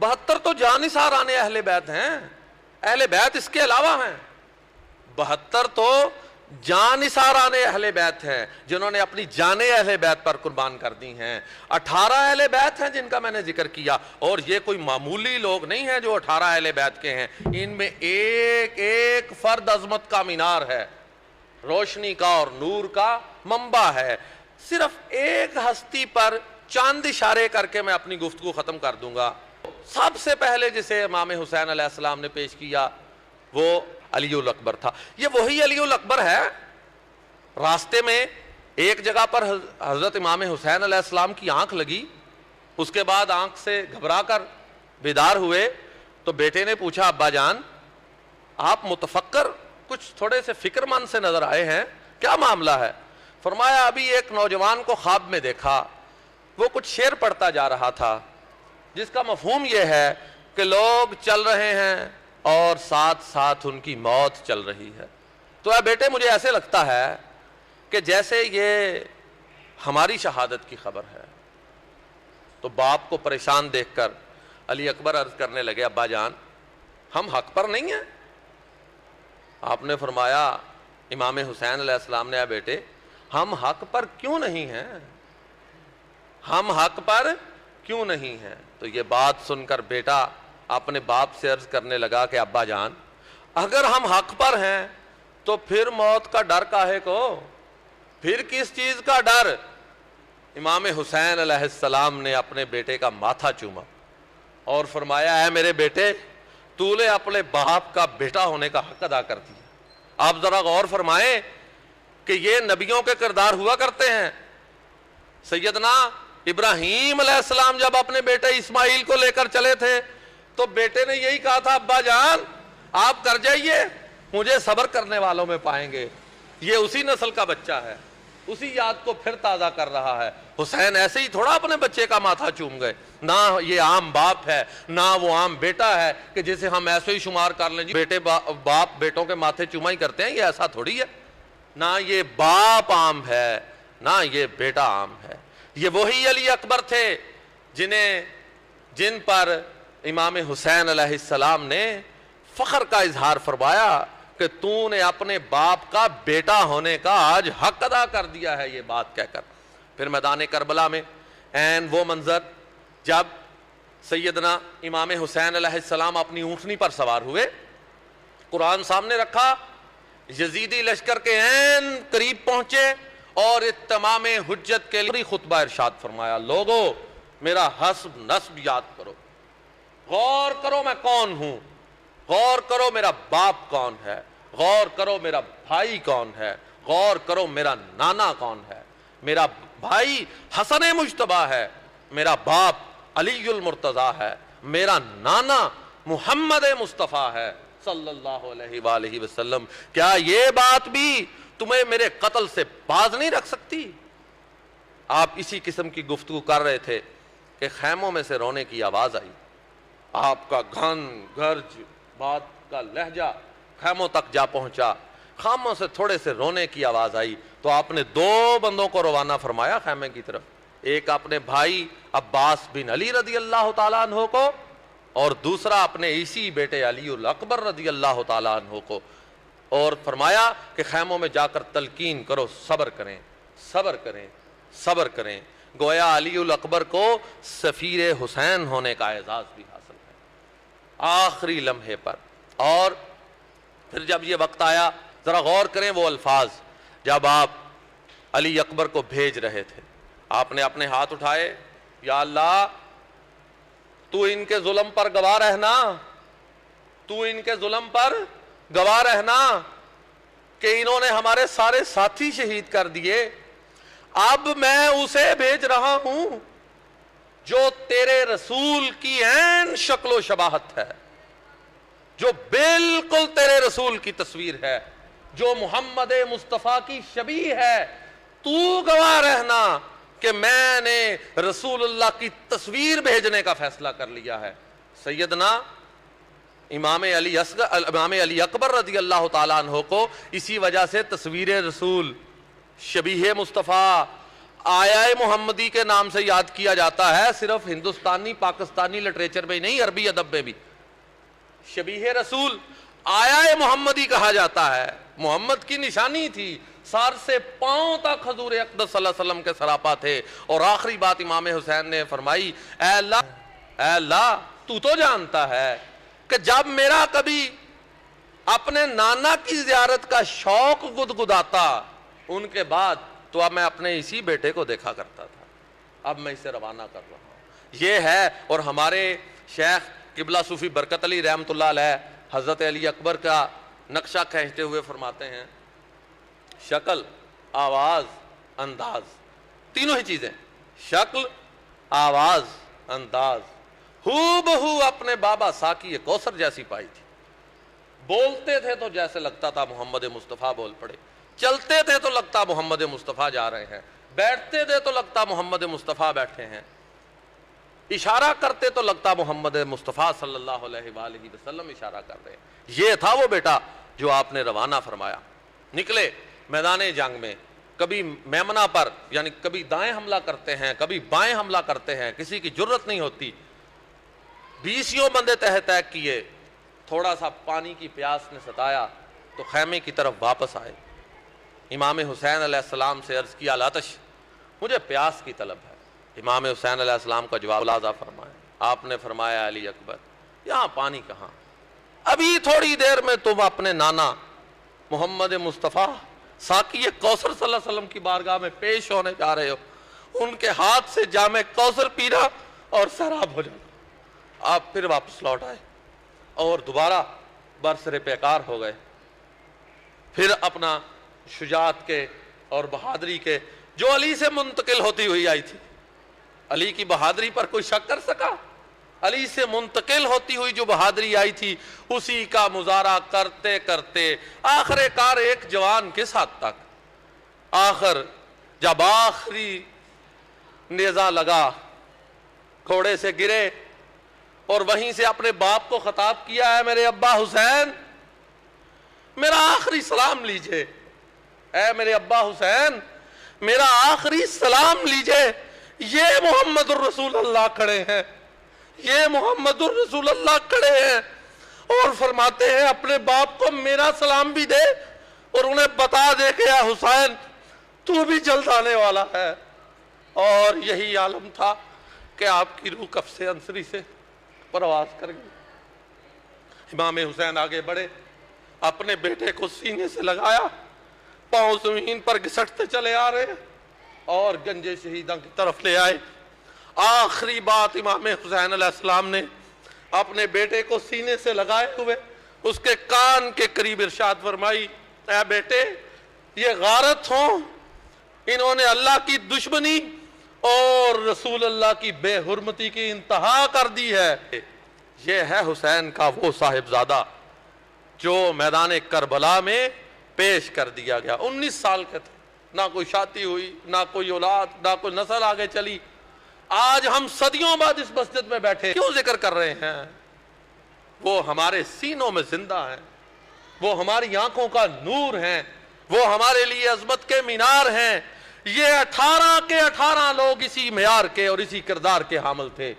72 تو جانثاران اہل بیت ہیں، اہل بیت اس کے علاوہ ہیں، 72 تو جانثاران اہل بیت ہیں جنہوں نے اپنی جانیں اہل بیت پر قربان کر دی ہیں۔ 18 اہل بیت ہیں جن کا میں نے ذکر کیا، اور یہ کوئی معمولی لوگ نہیں ہیں جو 18 اہل بیت کے ہیں، ان میں ایک ایک فرد عظمت کا مینار ہے، روشنی کا اور نور کا منبع ہے۔ صرف ایک ہستی پر چاند اشارے کر کے میں اپنی گفتگو ختم کر دوں گا۔ سب سے پہلے جسے امام حسین علیہ السلام نے پیش کیا وہ علی الاکبر تھا۔ یہ وہی علی الاکبر ہے، راستے میں ایک جگہ پر حضرت امام حسین علیہ السلام کی آنکھ لگی، اس کے بعد آنکھ سے گھبرا کر بیدار ہوئے تو بیٹے نے پوچھا ابا جان آپ متفکر کچھ تھوڑے سے فکر مند سے نظر آئے ہیں، کیا معاملہ ہے؟ فرمایا ابھی ایک نوجوان کو خواب میں دیکھا، وہ کچھ شعر پڑھتا جا رہا تھا جس کا مفہوم یہ ہے کہ لوگ چل رہے ہیں اور ساتھ ساتھ ان کی موت چل رہی ہے۔ تو اے بیٹے مجھے ایسے لگتا ہے کہ جیسے یہ ہماری شہادت کی خبر ہے۔ تو باپ کو پریشان دیکھ کر علی اکبر عرض کرنے لگے ابا جان ہم حق پر نہیں ہیں؟ آپ نے فرمایا امام حسین علیہ السلام نے اے بیٹے ہم حق پر کیوں نہیں ہیں، ہم حق پر کیوں نہیں ہیں؟ تو یہ بات سن کر بیٹا اپنے باپ سے عرض کرنے لگا کہ ابا جان اگر ہم حق پر ہیں تو پھر موت کا ڈر کاہے کو، پھر کس چیز کا ڈر؟ امام حسین علیہ السلام نے اپنے بیٹے کا ماتھا چوما اور فرمایا اے میرے بیٹے تو نے اپنے باپ کا بیٹا ہونے کا حق ادا کر دیا۔ آپ ذرا غور فرمائیں کہ یہ نبیوں کے کردار ہوا کرتے ہیں۔ سیدنا ابراہیم علیہ السلام جب اپنے بیٹے اسماعیل کو لے کر چلے تھے تو بیٹے نے یہی کہا تھا ابا جان آپ کر جائیے مجھے صبر کرنے والوں میں پائیں گے۔ یہ اسی نسل کا بچہ ہے، اسی یاد کو پھر تازہ کر رہا ہے۔ حسین ایسے ہی تھوڑا اپنے بچے کا ماتھا چوم گئے، نہ یہ عام باپ ہے نہ وہ عام بیٹا ہے کہ جسے ہم ایسے ہی شمار کر لیں جی بیٹے باپ بیٹوں کے ماتھے چوما ہی کرتے ہیں، یہ ایسا تھوڑی ہے۔ نہ یہ باپ عام ہے نہ یہ بیٹا عام ہے۔ یہ وہی علی اکبر تھے جن پر امام حسین علیہ السلام نے فخر کا اظہار فرمایا کہ تو نے اپنے باپ کا بیٹا ہونے کا آج حق ادا کر دیا ہے، یہ بات کہہ کر پھر میدان کربلا میں عین وہ منظر جب سیدنا امام حسین علیہ السلام اپنی اونٹنی پر سوار ہوئے، قرآن سامنے رکھا، یزیدی لشکر کے عین قریب پہنچے اور اتمام حجت کے لیے خطبہ ارشاد فرمایا لوگو میرا حسب نسب یاد کرو، غور کرو میں کون ہوں، غور کرو میرا باپ کون ہے، غور کرو میرا بھائی کون ہے، غور کرو میرا نانا کون ہے۔ میرا بھائی حسن مجتبیٰ ہے، میرا باپ علی المرتضیٰ ہے، میرا نانا محمد مصطفیٰ ہے صلی اللہ علیہ وآلہ وسلم۔ کیا یہ بات بھی تمہیں میرے قتل سے باز نہیں رکھ سکتی؟ آپ اسی قسم کی گفتگو کر رہے تھے کہ خیموں میں سے رونے کی آواز آئی، آپ کا گھن گرج بات کا لہجہ خیموں تک جا پہنچا، خیموں سے تھوڑے سے رونے کی آواز آئی تو آپ نے 2 بندوں کو روانہ فرمایا خیمے کی طرف، ایک اپنے بھائی عباس بن علی رضی اللہ تعالیٰ عنہ کو اور دوسرا اپنے اسی بیٹے علی الاکبر رضی اللہ تعالیٰ عنہ کو، اور فرمایا کہ خیموں میں جا کر تلقین کرو صبر کریں صبر کریں صبر کریں۔ گویا علی الاکبر کو سفیر حسین ہونے کا اعزاز بھی حاصل ہے آخری لمحے پر۔ اور پھر جب یہ وقت آیا ذرا غور کریں وہ الفاظ جب آپ علی اکبر کو بھیج رہے تھے، آپ نے اپنے ہاتھ اٹھائے، یا اللہ تو ان کے ظلم پر گواہ رہنا، تو ان کے ظلم پر گواہ رہنا کہ انہوں نے ہمارے سارے ساتھی شہید کر دیے، اب میں اسے بھیج رہا ہوں جو تیرے رسول کی عین شکل و شباہت ہے، جو بالکل تیرے رسول کی تصویر ہے، جو محمد مصطفیٰ کی شبیہ ہے۔ تو گواہ رہنا کہ میں نے رسول اللہ کی تصویر بھیجنے کا فیصلہ کر لیا ہے۔ سیدنا امام علی اکبر رضی اللہ تعالیٰ عنہ کو اسی وجہ سے تصویر رسول، شبیہ مصطفیٰ آیا محمدی کے نام سے یاد کیا جاتا ہے صرف ہندوستانی پاکستانی لٹریچر میں نہیں، عربی ادب میں بھی شبیہ رسول آیا محمدی کہا جاتا ہے۔ محمد کی نشانی تھی، سر سے پاؤں تک حضور اقدس صلی اللہ علیہ وسلم کے سراپا تھے۔ اور آخری بات امام حسین نے فرمائی، اے اللہ تو جانتا ہے کہ جب میرا کبھی اپنے نانا کی زیارت کا شوق گدگداتا ان کے بعد، تو اب میں اپنے اسی بیٹے کو دیکھا کرتا تھا، اب میں اسے روانہ کر رہا ہوں۔ یہ ہے، اور ہمارے شیخ قبلہ صوفی برکت علی رحمۃ اللہ علیہ حضرت علی اکبر کا نقشہ کھینچتے ہوئے فرماتے ہیں، شکل، آواز، انداز، تینوں ہی چیزیں، شکل، آواز، انداز، ہو بہو اپنے بابا ساقی کوثر جیسی پائی تھی۔ بولتے تھے تو جیسے لگتا تھا محمد مصطفیٰ بول پڑے، چلتے تھے تو لگتا محمد مصطفیٰ جا رہے ہیں، بیٹھتے تھے تو لگتا محمد مصطفیٰ بیٹھے ہیں، اشارہ کرتے تو لگتا محمد مصطفیٰ صلی اللہ علیہ وآلہ وسلم اشارہ کر رہے ہیں۔ یہ تھا وہ بیٹا جو آپ نے روانہ فرمایا۔ نکلے میدان جنگ میں، کبھی میمنہ پر یعنی کبھی دائیں حملہ کرتے ہیں، کبھی بائیں حملہ کرتے ہیں، کسی کی جرت نہیں ہوتی۔ 20 بندے تہ کیے، تھوڑا سا پانی کی پیاس نے ستایا تو خیمے کی طرف واپس آئے۔ امام حسین علیہ السلام سے عرض کیا، لاتش مجھے پیاس کی طلب ہے۔ امام حسین علیہ السلام کا جواب لازا فرمایا، آپ نے فرمایا، علی اکبر یہاں پانی کہاں، ابھی تھوڑی دیر میں تم اپنے نانا محمد مصطفیٰ ساقی کوثر صلی اللہ علیہ وسلم کی بارگاہ میں پیش ہونے جا رہے ہو، ان کے ہاتھ سے جام کوثر پینا اور سیراب ہو جانا۔ آپ پھر واپس لوٹ آئے اور دوبارہ برسر پیکار ہو گئے۔ پھر اپنا شجاعت کے اور بہادری کے جو علی سے منتقل ہوتی ہوئی آئی تھی، علی کی بہادری پر کوئی شک کر سکا؟ علی سے منتقل ہوتی ہوئی جو بہادری آئی تھی اسی کا مظاہرہ کرتے کرتے آخر کار ایک جوان کس حد تک، آخر جب آخری نیزہ لگا، گھوڑے سے گرے اور وہیں سے اپنے باپ کو خطاب کیا، ہے میرے ابا حسین میرا آخری سلام لیجئے، اے میرے ابا حسین میرا آخری سلام لیجئے۔ یہ محمد الرسول اللہ کھڑے ہیں، یہ محمد الرسول اللہ کھڑے ہیں اور فرماتے ہیں اپنے باپ کو میرا سلام بھی دے اور انہیں بتا دے کہ اے حسین تو بھی جلد آنے والا ہے۔ اور یہی عالم تھا کہ آپ کی روح قفس انصری سے پرواز کر گئی۔ امام حسین آگے بڑھے، اپنے بیٹے کو سینے سے لگایا، پاؤں زمین پر گھسٹتے چلے آ رہے اور گنجے شہیدوں کی طرف لے آئے۔ آخری بات امام حسین علیہ السلام نے اپنے بیٹے کو سینے سے لگائے ہوئے اس کے کان کے قریب ارشاد فرمائی، اے بیٹے یہ غارت ہوں، انہوں نے اللہ کی دشمنی اور رسول اللہ کی بے حرمتی کی انتہا کر دی ہے۔ یہ ہے حسین کا وہ صاحبزادہ جو میدان کربلا میں پیش کر دیا گیا۔ 19 سال کے تھے، نہ کوئی شادی ہوئی، نہ کوئی اولاد، نہ کوئی نسل آگے چلی۔ آج ہم صدیوں بعد اس مسجد میں بیٹھے کیوں ذکر کر رہے ہیں؟ وہ ہمارے سینوں میں زندہ ہیں، وہ ہماری آنکھوں کا نور ہیں، وہ ہمارے لیے عظمت کے مینار ہیں۔ یہ 18 کے 18 لوگ اسی معیار کے اور اسی کردار کے حامل تھے۔